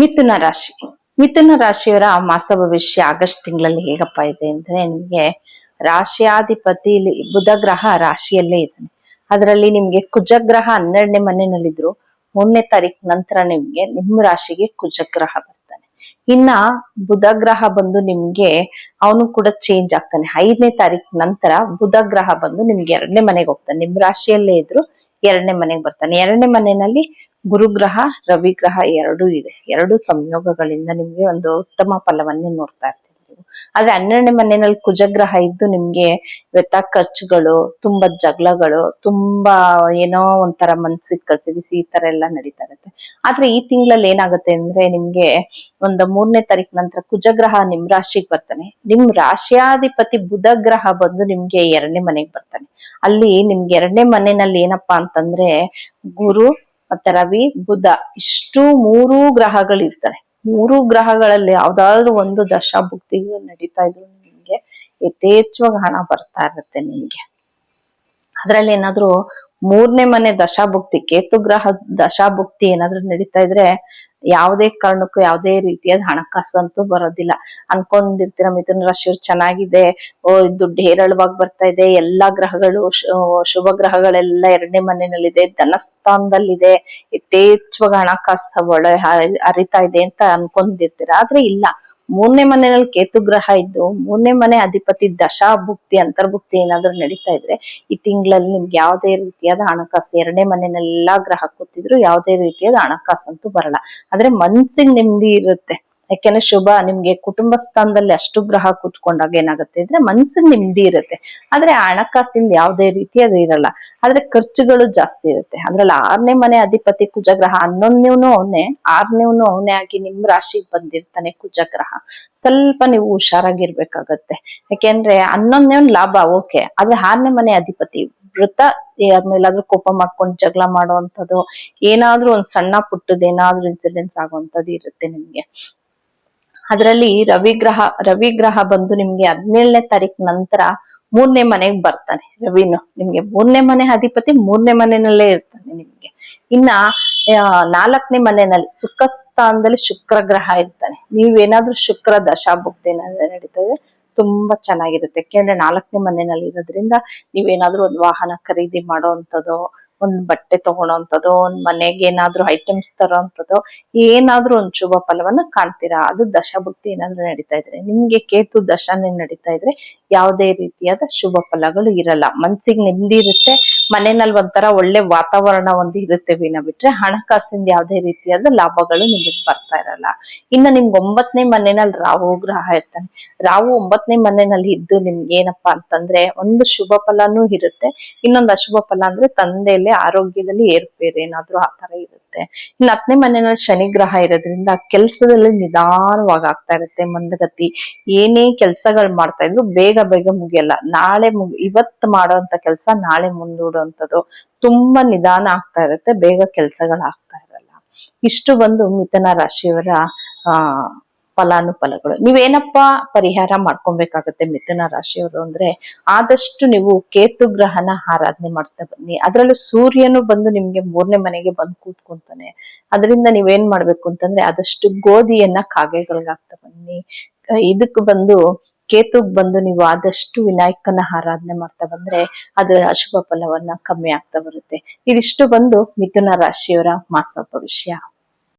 ಮಿಥುನ ರಾಶಿ. ಮಿಥುನ ರಾಶಿಯವರ ಮಾಸ ಭವಿಷ್ಯ ಆಗಸ್ಟ್ ತಿಂಗಳಲ್ಲಿ ಹೇಗಪ್ಪ ಇದೆ ಅಂದ್ರೆ, ನಿಮ್ಗೆ ರಾಶಿಯಾಧಿಪತಿ ಬುಧ ಗ್ರಹ ರಾಶಿಯಲ್ಲೇ ಇದ್ದಾನೆ. ಅದರಲ್ಲಿ ನಿಮ್ಗೆ ಕುಜಗ್ರಹ 12ನೇ ಮನೆಯಲ್ಲಿದ್ರು 3ನೇ ತಾರೀಕು ನಂತರ ನಿಮ್ಮ ರಾಶಿಗೆ ಕುಜಗ್ರಹ ಬರ್ತಾನೆ. ಇನ್ನ ಬುಧ ಗ್ರಹ ಬಂದು ನಿಮ್ಗೆ ಅವನು ಕೂಡ ಚೇಂಜ್ ಆಗ್ತಾನೆ. 5ನೇ ತಾರೀಕು ನಂತರ ಬುಧ ಗ್ರಹ ಬಂದು ನಿಮ್ಗೆ 2ನೇ ಮನೆಗೆ ಹೋಗ್ತಾನೆ. ನಿಮ್ ರಾಶಿಯಲ್ಲೇ ಇದ್ರು 2ನೇ ಮನೆಗೆ ಬರ್ತಾನೆ. 2ನೇ ಮನೆಯಲ್ಲಿ ಗುರುಗ್ರಹ ರವಿಗ್ರಹ ಎರಡೂ ಇದೆ. ಎರಡು ಸಂಯೋಗಗಳಿಂದ ನಿಮ್ಗೆ ಒಂದು ಉತ್ತಮ ಫಲವನ್ನೇ ನೋಡ್ತಾ ಇರ್ತೀವಿ ನೀವು. ಆದ್ರೆ 12ನೇ ಮನೆಯಲ್ಲಿ ಕುಜಗ್ರಹ ಇದ್ದು ನಿಮ್ಗೆ ವ್ಯರ್ಥ ಖರ್ಚುಗಳು, ತುಂಬಾ ಜಗಳಗಳು, ತುಂಬಾ ಏನೋ ಒಂಥರ ಮನ್ಸಿಗೆ ಕಸಿವಿಸಿ ಈ ತರ ಎಲ್ಲ ನಡೀತಾ ಇರುತ್ತೆ. ಆದ್ರೆ ಈ ತಿಂಗಳಲ್ಲಿ ಏನಾಗುತ್ತೆ ಅಂದ್ರೆ, ನಿಮ್ಗೆ ಒಂದು 3ನೇ ತಾರೀಕು ನಂತರ ಕುಜಗ್ರಹ ನಿಮ್ ರಾಶಿಗೆ ಬರ್ತಾನೆ. ನಿಮ್ ರಾಶಿಯಾಧಿಪತಿ ಬುಧ ಗ್ರಹ ಬಂದು ನಿಮ್ಗೆ 2ನೇ ಮನೆಗೆ ಬರ್ತಾನೆ. ಅಲ್ಲಿ ನಿಮ್ಗೆ 2ನೇ ಮನೆಯಲ್ಲಿ ಏನಪ್ಪಾ ಅಂತಂದ್ರೆ, ಗುರು ಮತ್ತೆ ರವಿ ಬುಧ ಇಷ್ಟು ಮೂರೂ ಗ್ರಹಗಳು ಇರ್ತಾರೆ. ಮೂರು ಗ್ರಹಗಳಲ್ಲಿ ಯಾವ್ದಾದ್ರು ಒಂದು ದಶಾಭುಕ್ತಿಗಳು ನಡೀತಾ ಇದ್ರು ನಿಮ್ಗೆ ಯಥೇಚ್ಛವಾಗಿ ಹಣ ಬರ್ತಾ ಇರುತ್ತೆ ನಿಮ್ಗೆ. ಅದ್ರಲ್ಲಿ ಏನಾದ್ರು 3ನೇ ಮನೆ ದಶಾಭುಕ್ತಿ, ಕೇತು ಗ್ರಹ ದಶಾಭುಕ್ತಿ ಏನಾದ್ರು ನಡೀತಾ ಇದ್ರೆ ಯಾವುದೇ ಕಾರಣಕ್ಕೂ ಯಾವುದೇ ರೀತಿಯಾದ ಹಣಕಾಸು ಅಂತೂ ಬರೋದಿಲ್ಲ. ಅನ್ಕೊಂಡಿರ್ತೀರ ಮಿಥುನ ರಾಶಿಯವ್ರು ಚೆನ್ನಾಗಿದೆ, ದುಡ್ಡು ಹೇರಳವಾಗಿ ಬರ್ತಾ ಇದೆ, ಎಲ್ಲಾ ಗ್ರಹಗಳು ಶುಭ ಗ್ರಹಗಳೆಲ್ಲ 2ನೇ ಮನೆಯಲ್ಲಿದೆ, ಧನಸ್ಥಾನದಲ್ಲಿದೆ, ಯಥೇಚ್ಛವಾಗಿ ಹಣಕಾಸು ಹರಿತಾ ಇದೆ ಅಂತ ಅನ್ಕೊಂಡಿರ್ತೀರ. ಆದ್ರೆ ಇಲ್ಲ, 3ನೇ ಮನೆಯಲ್ಲಿ ಕೇತು ಗ್ರಹ ಇದ್ದು 3ನೇ ಮನೆ ಅಧಿಪತಿ ದಶಾಭುಕ್ತಿ ಅಂತರ್ಭುಕ್ತಿ ಏನಾದ್ರು ನಡೀತಾ ಇದ್ರೆ ಈ ತಿಂಗಳಲ್ಲಿ ನಿಮ್ಗೆ ಯಾವುದೇ ರೀತಿಯಾದ ಹಣಕಾಸು, 2ನೇ ಮನೆಯಲ್ಲೆಲ್ಲಾ ಗ್ರಹ ಕೂತಿದ್ರು ಯಾವುದೇ ರೀತಿಯಾದ ಹಣಕಾಸು ಅಂತೂ ಬರಲ್ಲ. ಆದ್ರೆ ಮನ್ಸಿಗೆ ನೆಮ್ಮದಿ ಇರುತ್ತೆ. ಯಾಕೆಂದ್ರೆ ನಿಮ್ಗೆ ಕುಟುಂಬ ಸ್ಥಾನದಲ್ಲಿ ಅಷ್ಟು ಗ್ರಹ ಕೂತ್ಕೊಂಡಾಗ ಏನಾಗುತ್ತೆ ಅಂದ್ರೆ ಮನ್ಸಿಗೆ ನೆಮ್ಮದಿ ಇರುತ್ತೆ. ಆದ್ರೆ ಹಣಕಾಸಿಂದ ಯಾವುದೇ ರೀತಿ ಅದು ಇರಲ್ಲ. ಆದ್ರೆ ಖರ್ಚುಗಳು ಜಾಸ್ತಿ ಇರುತ್ತೆ. ಅದ್ರಲ್ಲಿ 6ನೇ ಮನೆ ಅಧಿಪತಿ ಕುಜಗ್ರಹ, 11ನೇವನು ಅವನೇ, 6ನೇವನು ಅವನೇ ಆಗಿ ನಿಮ್ ರಾಶಿಗೆ ಬಂದಿರ್ತಾನೆ ಕುಜಗ್ರಹ. ಸ್ವಲ್ಪ ನೀವು ಹುಷಾರಾಗಿರ್ಬೇಕಾಗತ್ತೆ. ಯಾಕೆಂದ್ರೆ 11ನೇವನ್ ಲಾಭ ಓಕೆ, ಆದ್ರೆ 6ನೇ ಮನೆ ಅಧಿಪತಿ ವೃತ್ತ ಮೇಲಾದ್ರೂ ಕೋಪ ಮಾಡ್ಕೊಂಡು ಜಗಳ ಮಾಡುವಂಥದ್ದು, ಏನಾದ್ರೂ ಒಂದ್ ಸಣ್ಣ ಪುಟ್ಟದ ಏನಾದ್ರೂ ಇನ್ಸಿಡೆಂಟ್ಸ್ ಆಗುವಂಥದ್ದು ಇರುತ್ತೆ ನಿಮ್ಗೆ. ಅದರಲ್ಲಿ ರವಿಗ್ರಹ ಬಂದು ನಿಮ್ಗೆ 17ನೇ ತಾರೀಕು ನಂತರ 3ನೇ ಮನೆಗೆ ಬರ್ತಾನೆ. ರವಿನು ನಿಮ್ಗೆ 3ನೇ ಮನೆ ಅಧಿಪತಿ 3ನೇ ಮನೆಯಲ್ಲೇ ಇರ್ತಾನೆ ನಿಮ್ಗೆ. ಇನ್ನ 4ನೇ ಮನೆಯಲ್ಲಿ ಸುಖ ಸ್ಥಾನದಲ್ಲಿ ಶುಕ್ರ ಗ್ರಹ ಇರ್ತಾನೆ. ನೀವೇನಾದ್ರೂ ಶುಕ್ರ ದಶಾಭುಕ್ತಿ ಏನಾದ್ರು ನಡೀತದೆ ತುಂಬಾ ಚೆನ್ನಾಗಿರುತ್ತೆ. ಯಾಕೆಂದ್ರೆ 4ನೇ ಮನೆಯಲ್ಲಿ ಇರೋದ್ರಿಂದ ನೀವೇನಾದ್ರೂ ಒಂದು ವಾಹನ ಖರೀದಿ ಮಾಡೋವಂಥದ್ದು, ಒಂದ್ ಬಟ್ಟೆ ತಗೊಳೋವಂಥದ್ದು, ಒಂದ್ ಮನೆಗೆ ಏನಾದ್ರು ಐಟಮ್ಸ್ ತರೋವಂಥದ್ದು, ಏನಾದ್ರೂ ಒಂದ್ ಶುಭ ಫಲವನ್ನ ಕಾಣ್ತೀರಾ. ಅದು ದಶಾಭುಕ್ತಿ ಏನಾದ್ರು ನಡೀತಾ ಇದ್ರೆ. ನಿಮ್ಗೆ ಕೇತು ದಶಾನೇ ನಡೀತಾ ಇದ್ರೆ ಯಾವುದೇ ರೀತಿಯಾದ ಶುಭ ಫಲಗಳು ಇರಲ್ಲ. ಮನ್ಸಿಗೆ ನೆಮ್ಮದಿ ಇರುತ್ತೆ, ಮನೆಯಲ್ಲಿ ಒಂಥರ ಒಳ್ಳೆ ವಾತಾವರಣ ಒಂದು ಇರುತ್ತೆ ಬಿಟ್ರೆ ಹಣಕಾಸಿಂದ ಯಾವುದೇ ರೀತಿಯಾದ ಲಾಭಗಳು ನಿಮಗೆ ಬರ್ತಾ ಇರಲ್ಲ. ಇನ್ನು ನಿಮ್ಗೆ 9ನೇ ಮನೆಯಲ್ಲಿ ರಾಹು ಗ್ರಹ ಇರ್ತಾನೆ. ರಾಹು 9ನೇ ಮನೆಯಲ್ಲಿ ಇದ್ದು ನಿಮ್ಗೆ ಏನಪ್ಪಾ ಅಂತಂದ್ರೆ, ಒಂದು ಶುಭ ಫಲನೂ ಇರುತ್ತೆ, ಇನ್ನೊಂದು ಅಶುಭ ಫಲ ಅಂದ್ರೆ ತಂದೆಯಲ್ಲಿ ಆರೋಗ್ಯದಲ್ಲಿ ಏರ್ಪೇರ್ ಏನಾದ್ರು ಆತರ ಇರುತ್ತೆ. ಇನ್ನು 10ನೇ ಮನೆಯಲ್ಲಿ ಶನಿ ಗ್ರಹ ಇರೋದ್ರಿಂದ ಕೆಲ್ಸದಲ್ಲಿ ನಿಧಾನವಾಗಿ ಆಗ್ತಾ ಇರುತ್ತೆ, ಮಂದಗತಿ. ಏನೇ ಕೆಲ್ಸಗಳು ಮಾಡ್ತಾ ಇದ್ರು ಬೇಗ ಮುಗಿಯಲ್ಲ. ಇವತ್ತು ಮಾಡೋಂತ ಕೆಲ್ಸ ನಾಳೆ ಮುಂದೂಡುವಂಥದ್ದು, ತುಂಬಾ ನಿಧಾನ ಆಗ್ತಾ ಇರುತ್ತೆ, ಬೇಗ ಕೆಲ್ಸಗಳು ಆಗ್ತಾ ಇರಲ್ಲ. ಇಷ್ಟು ಬಂದು ಮಿಥುನ ರಾಶಿಯವರ ಫಲಾನುಫಲಗಳು. ನೀವೇನಪ್ಪಾ ಪರಿಹಾರ ಮಾಡ್ಕೊಬೇಕಾಗತ್ತೆ ಮಿಥುನ ರಾಶಿಯವರು ಅಂದ್ರೆ, ಆದಷ್ಟು ನೀವು ಕೇತು ಗ್ರಹನ ಆರಾಧನೆ ಮಾಡ್ತಾ ಬನ್ನಿ. ಅದ್ರಲ್ಲೂ ಸೂರ್ಯನು ಬಂದು ನಿಮ್ಗೆ 3ನೇ ಮನೆಗೆ ಬಂದು ಕೂತ್ಕೊಂತಾನೆ. ಅದರಿಂದ ನೀವೇನ್ ಮಾಡ್ಬೇಕು ಅಂತಂದ್ರೆ, ಆದಷ್ಟು ಗೋಧಿಯನ್ನ ಕಾಗೆಗಳಿಗೆ ಹಾಕ್ತಾ ಬನ್ನಿ. ಇದಕ್ ಬಂದು ಕೇತುಗ್ ಬಂದು ನೀವು ಆದಷ್ಟು ವಿನಾಯಕನ ಆರಾಧನೆ ಮಾಡ್ತಾ ಬಂದ್ರೆ ಅದರ ಅಶುಭ ಫಲವನ್ನ ಕಮ್ಮಿ ಆಗ್ತಾ ಬರುತ್ತೆ. ಇದಿಷ್ಟು ಬಂದು ಮಿಥುನ ರಾಶಿಯವರ ಮಾಸ ಭವಿಷ್ಯ.